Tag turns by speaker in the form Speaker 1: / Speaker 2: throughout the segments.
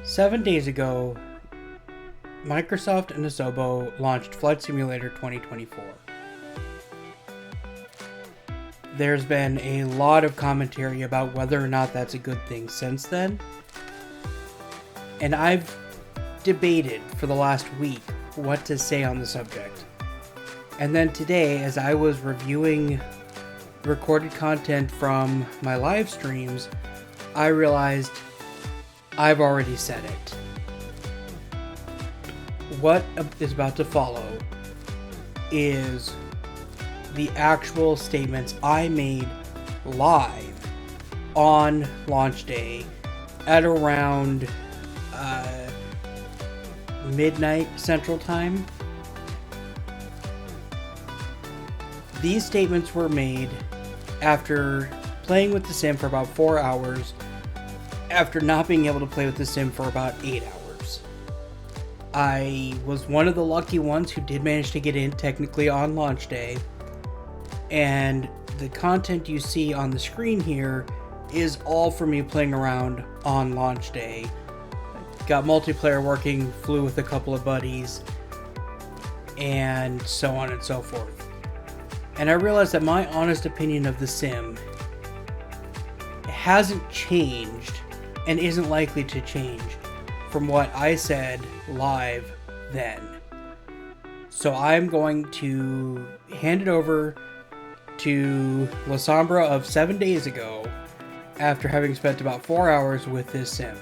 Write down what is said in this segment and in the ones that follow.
Speaker 1: 7 days ago, Microsoft and Asobo launched Flight Simulator 2024. There's been a lot of commentary about whether or not that's a good thing since then. And I've debated for the last week what to say on the subject. And then today, as I was reviewing recorded content from my live streams, I realized I've already said it. What is about to follow is the actual statements I made live on launch day at around midnight Central Time. These statements were made after playing with the sim for about 4 hours, after not being able to play with the sim for about 8 hours. I was one of the lucky ones who did manage to get in technically on launch day, and the content you see on the screen here is all for me playing around on launch day. Got multiplayer working, flew with a couple of buddies, and so on and so forth. And I realized that my honest opinion of the sim hasn't changed and isn't likely to change from what I said live then. So I'm going to hand it over to La Sombra of 7 days ago after having spent about 4 hours with this sim.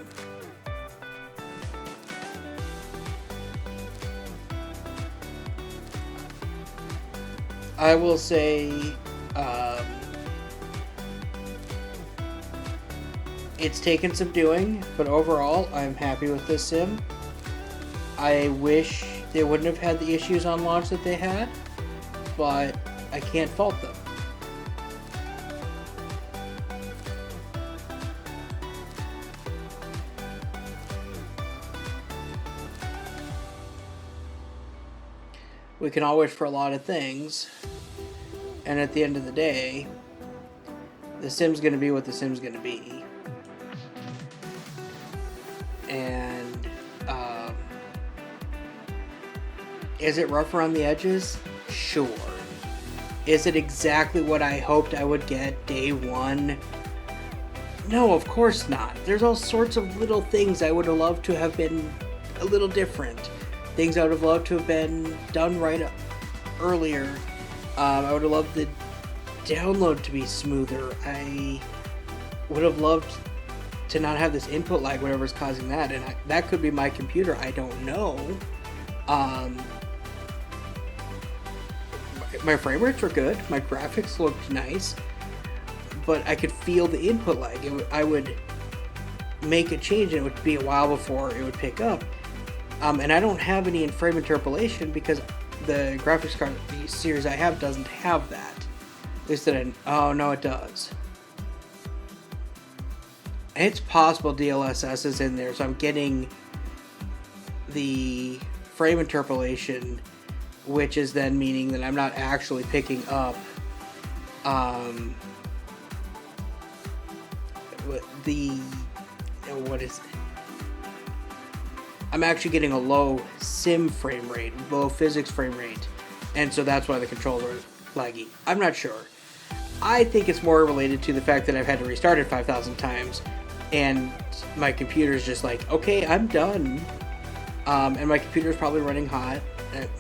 Speaker 1: I will say it's taken some doing, but overall I'm happy with this sim. I wish they wouldn't have had the issues on launch that they had, but I can't fault them. We can all wish for a lot of things, and at the end of the day, the sim's going to be what the sim's going to be. And is it rough around the edges? Sure. Is it exactly what I hoped I would get day one? No, of course not. There's all sorts of little things I would have loved to have been a little different. Things I would have loved to have been done right earlier. I would have loved the download to be smoother. I would have loved to not have this input lag, whatever's causing that. And that could be my computer. I don't know. My frame rates were good. My graphics looked nice. But I could feel the input lag. I would make a change and it would be a while before it would pick up. And I don't have any in frame interpolation because the graphics card, the series I have, doesn't have that. At least oh no, it does. And it's possible DLSS is in there, so I'm getting the frame interpolation, which is then meaning that I'm not actually picking up what is it? I'm actually getting a low sim frame rate, low physics frame rate, and so that's why the controller is laggy. I'm not sure. I think it's more related to the fact that I've had to restart it 5,000 times, and my computer's just like, okay, I'm done. And my computer's probably running hot.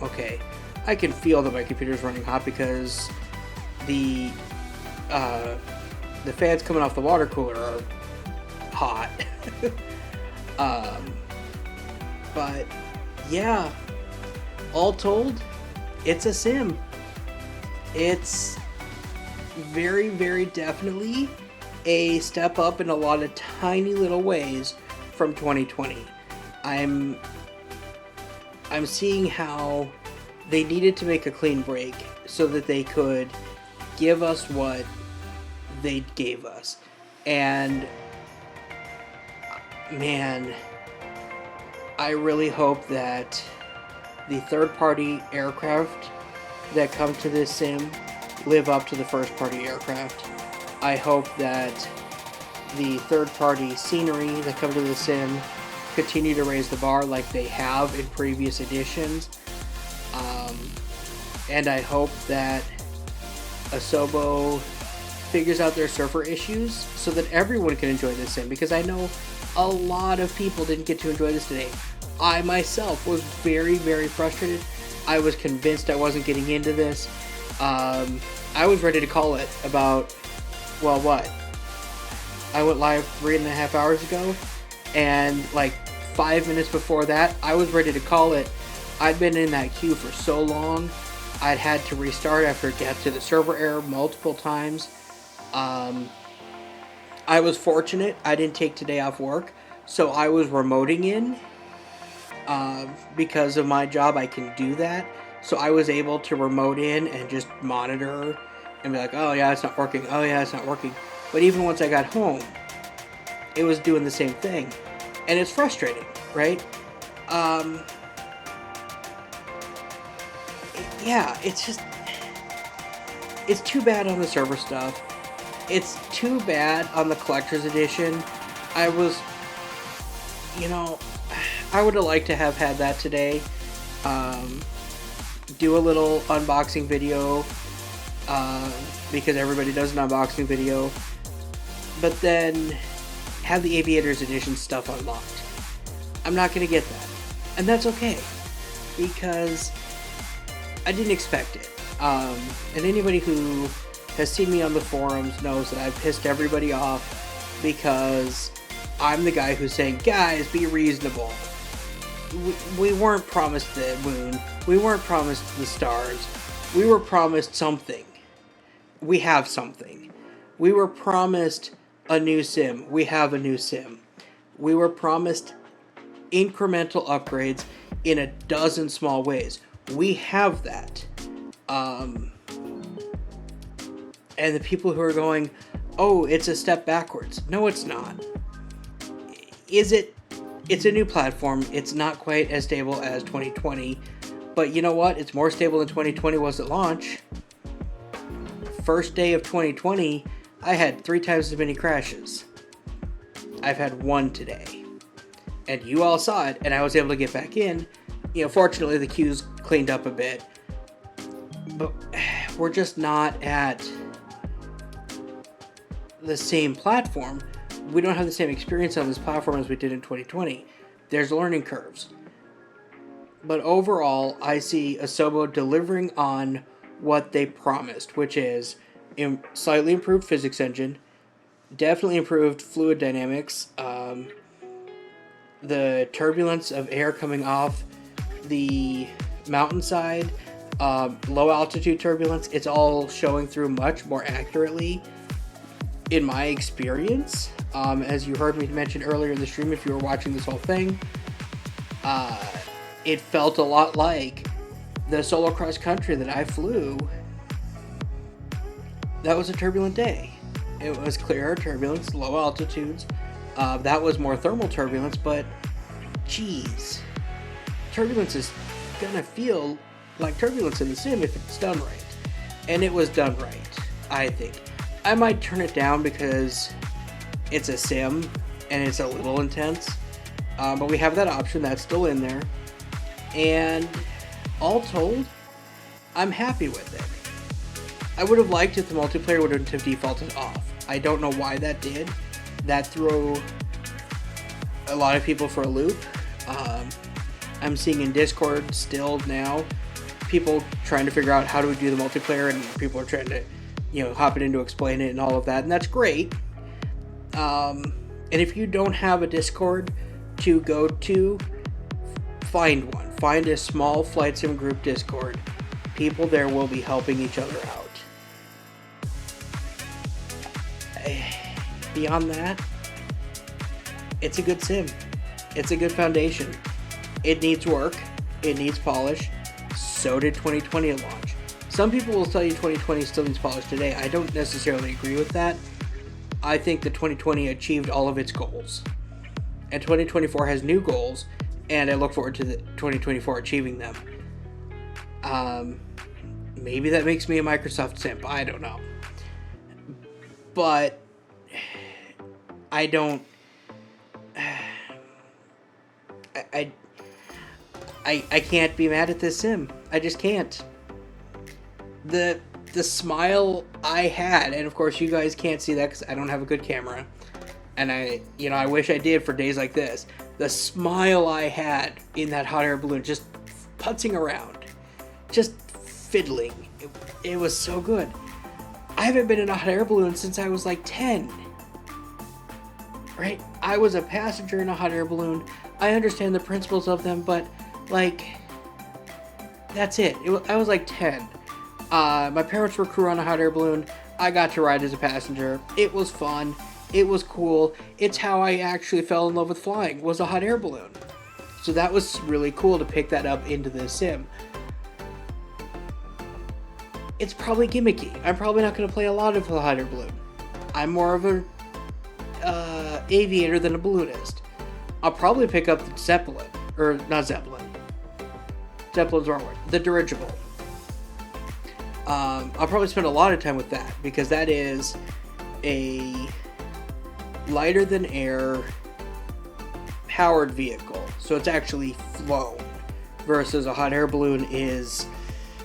Speaker 1: Okay, I can feel that my computer's running hot because the fans coming off the water cooler are hot. But yeah, all told, it's a sim. It's very, very definitely a step up in a lot of tiny little ways from 2020. I'm seeing how they needed to make a clean break so that they could give us what they gave us. And man, I really hope that the third-party aircraft that come to this sim live up to the first-party aircraft. I hope that the third-party scenery that come to the sim continue to raise the bar like they have in previous editions. And I hope that Asobo figures out their server issues so that everyone can enjoy this sim, because I know a lot of people didn't get to enjoy this today. I myself was very, very frustrated. I was convinced I wasn't getting into this. I was ready to call it about, well, what? I went live 3.5 hours ago, and like 5 minutes before that, I was ready to call it. I'd been in that queue for so long, I'd had to restart after it got to the server error multiple times. I was fortunate, I didn't take today off work, so I was remoting in. Because of my job, I can do that. So I was able to remote in and just monitor and be like, oh yeah, it's not working. Oh yeah, it's not working. But even once I got home, it was doing the same thing. And it's frustrating, right? Yeah, it's just... It's too bad on the server stuff. It's too bad on the collector's edition. I was... You know... I would have liked to have had that today. Do a little unboxing video, because everybody does an unboxing video, but then have the Aviators Edition stuff unlocked. I'm not going to get that, and that's okay, because I didn't expect it. And anybody who has seen me on the forums knows that I've pissed everybody off because I'm the guy who's saying, guys, be reasonable. We weren't promised the moon. We weren't promised the stars. We were promised something. We have something. We were promised a new sim. We have a new sim. We were promised incremental upgrades in a dozen small ways. We have that. And the people who are going, oh, it's a step backwards. No, it's not. Is it? It's a new platform. It's not quite as stable as 2020. But you know what? It's more stable than 2020 was at launch. First day of 2020, I had 3 times as many crashes. I've had 1 today. And you all saw it, and I was able to get back in. You know, fortunately, the queue's cleaned up a bit. But we're just not at the same platform. We don't have the same experience on this platform as we did in 2020. There's learning curves. But overall, I see Asobo delivering on what they promised, which is slightly improved physics engine, definitely improved fluid dynamics, the turbulence of air coming off the mountainside, low altitude turbulence, it's all showing through much more accurately in my experience. As you heard me mention earlier in the stream, if you were watching this whole thing, it felt a lot like the solo cross country that I flew. That was a turbulent day. It was clear turbulence, low altitudes. That was more thermal turbulence, but geez, turbulence is gonna feel like turbulence in the sim if it's done right. And it was done right, I think. I might turn it down because it's a sim and it's a little intense, but we have that option. That's still in there, and all told, I'm happy with it. I would have liked if the multiplayer wouldn't have defaulted off. I don't know why that did. That threw a lot of people for a loop. I'm seeing in Discord still now people trying to figure out how do we do the multiplayer, and people are trying to, hop it in to explain it and all of that, and that's great. And if you don't have a Discord to go to, find one. Find a small Flight Sim group Discord. People there will be helping each other out. Beyond that, it's a good sim. It's a good foundation. It needs work. It needs polish. So did 2020 at launch. Some people will tell you 2020 still needs polish today. I don't necessarily agree with that. I think that 2020 achieved all of its goals. And 2024 has new goals, and I look forward to the 2024 achieving them. Maybe that makes me a Microsoft simp. I don't know. But I don't... I can't be mad at this sim. I just can't. The smile I had, and of course you guys can't see that because I don't have a good camera, and I wish I did for days like this. The smile I had in that hot air balloon, just putzing around, just fiddling. It was so good. I haven't been in a hot air balloon since I was like 10. Right? I was a passenger in a hot air balloon. I understand the principles of them, but like, that's it. I was like 10. My parents were crew on a hot air balloon. I got to ride as a passenger. It was fun. It was cool. It's how I actually fell in love with flying, was a hot air balloon. So that was really cool to pick that up into the sim. It's probably gimmicky. I'm probably not going to play a lot of the hot air balloon. I'm more of a aviator than a balloonist. I'll probably pick up the Zeppelin. Or, not Zeppelin. Zeppelin's the wrong word. The dirigible. I'll probably spend a lot of time with that, because that is a lighter than air powered vehicle. So it's actually flown, versus a hot air balloon is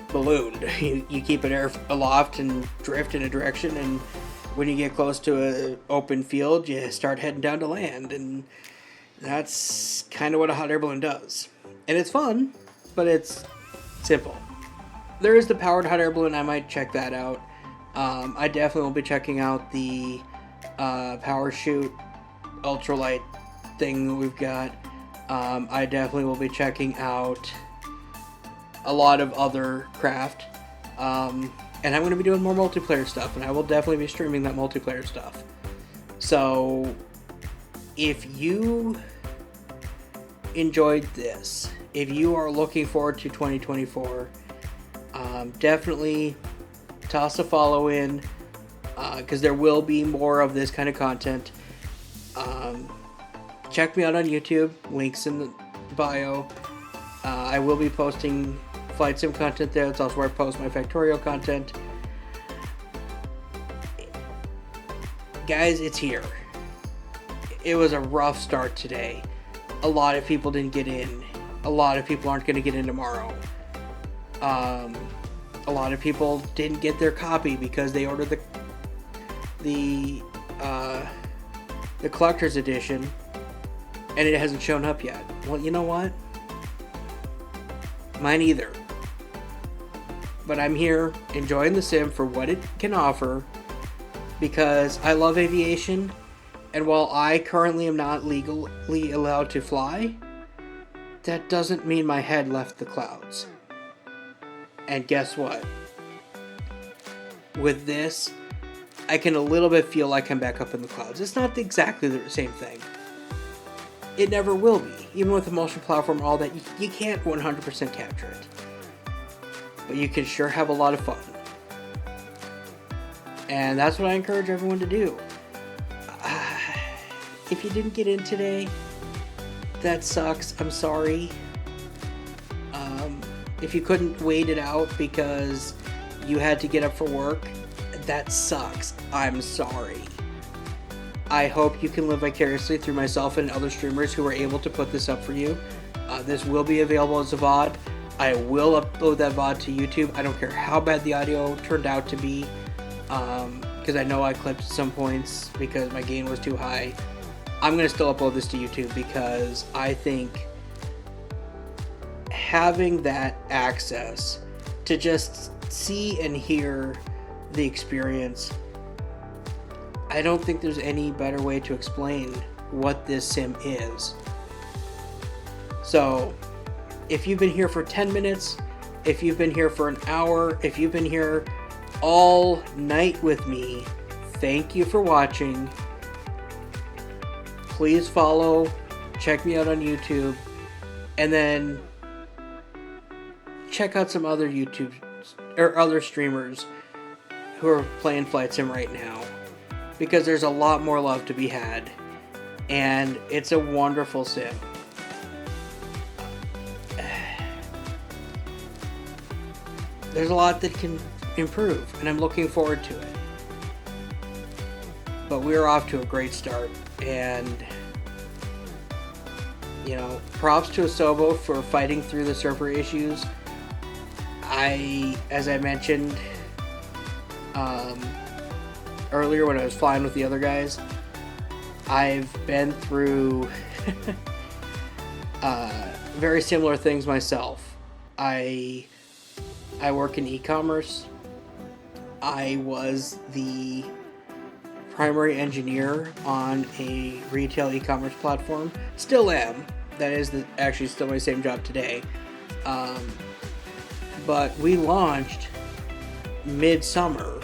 Speaker 1: ballooned. You keep it aloft and drift in a direction, and when you get close to an open field, you start heading down to land, and that's kind of what a hot air balloon does. And it's fun, but it's simple. There is the powered hot air balloon. I might check that out. I definitely will be checking out the power shoot ultralight thing that we've got. I definitely will be checking out a lot of other craft. And I'm going to be doing more multiplayer stuff, and I will definitely be streaming that multiplayer stuff. So if you enjoyed this, if you are looking forward to 2024, definitely toss a follow in, because there will be more of this kind of content. Check me out on YouTube, links in the bio. I will be posting flight sim content there. That's also where I post my Factorio content. Guys, it's here. It was a rough start today. A lot of people didn't get in. A lot of people aren't going to get in tomorrow. A lot of people didn't get their copy because they ordered the collector's edition and it hasn't shown up yet. Well, you know what? Mine either. But I'm here enjoying the sim for what it can offer, because I love aviation, and while I currently am not legally allowed to fly, that doesn't mean my head left the clouds. And guess what? With this, I can a little bit feel like I'm back up in the clouds. It's not exactly the same thing. It never will be. Even with the motion platform and all that, you can't 100% capture it. But you can sure have a lot of fun. And that's what I encourage everyone to do. If you didn't get in today, that sucks. I'm sorry. If you couldn't wait it out because you had to get up for work, that sucks. I'm sorry. I hope you can live vicariously through myself and other streamers who are able to put this up for you. This will be available as a VOD. I will upload that VOD to YouTube. I don't care how bad the audio turned out to be, because I know I clipped some points because my gain was too high. I'm going to still upload this to YouTube because I think having that access to just see and hear the experience, I don't think there's any better way to explain what this sim is. So, if you've been here for 10 minutes, if you've been here for an hour, if you've been here all night with me, thank you for watching. Please follow, check me out on YouTube, and then check out some other YouTube or other streamers who are playing Flight Sim right now, because there's a lot more love to be had, and it's a wonderful sim. There's a lot that can improve, and I'm looking forward to it. But we're off to a great start, and Props to Asobo for fighting through the server issues. As I mentioned earlier when I was flying with the other guys, I've been through very similar things myself. I work in e-commerce. I was the primary engineer on a retail e-commerce platform. Still am. That is actually still my same job today. But we launched mid-summer,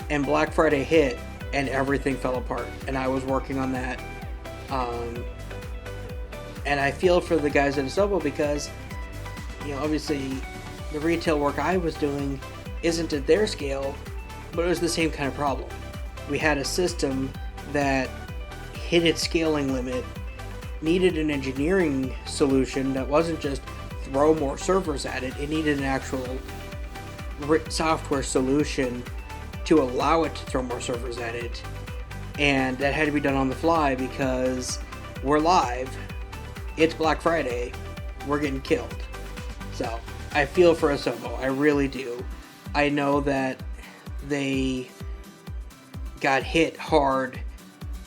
Speaker 1: and Black Friday hit, and everything fell apart. And I was working on that. And I feel for the guys at Asobo because, obviously the retail work I was doing isn't at their scale, but it was the same kind of problem. We had a system that hit its scaling limit, needed an engineering solution that wasn't just throw more servers at it. It needed an actual software solution to allow it to throw more servers at it. And that had to be done on the fly because we're live. It's Black Friday. We're getting killed. So I feel for Asobo. I really do. I know that they got hit hard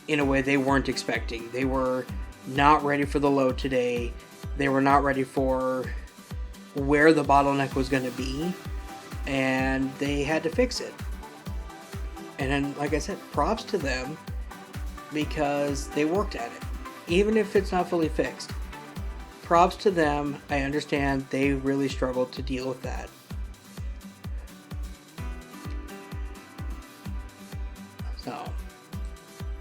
Speaker 1: in a way they weren't expecting. They were not ready for the load today. They were not ready for where the bottleneck was going to be, and they had to fix it. And then, like I said, props to them because they worked at it, even if it's not fully fixed. Props to them. I understand they really struggled to deal with that. So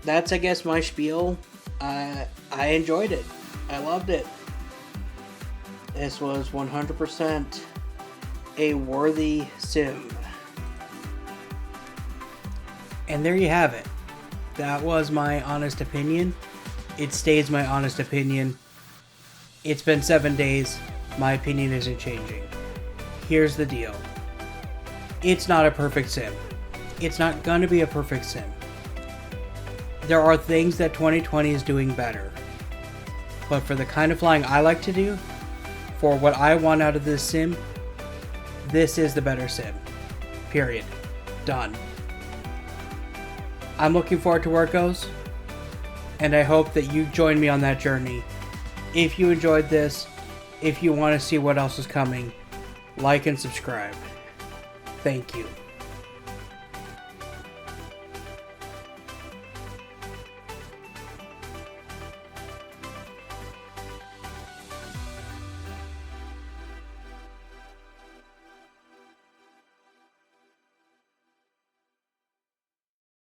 Speaker 1: that's, I guess, my spiel. I enjoyed it. I loved it. This was 100% a worthy sim. And there you have it. That was my honest opinion. It stays my honest opinion. It's been 7 days. My opinion isn't changing. Here's the deal. It's not a perfect sim. It's not gonna be a perfect sim. There are things that 2020 is doing better. But for the kind of flying I like to do, for what I want out of this sim, this is the better sim. Period. Done. I'm looking forward to where it goes, and I hope that you join me on that journey. If you enjoyed this, if you want to see what else is coming, like and subscribe. Thank you.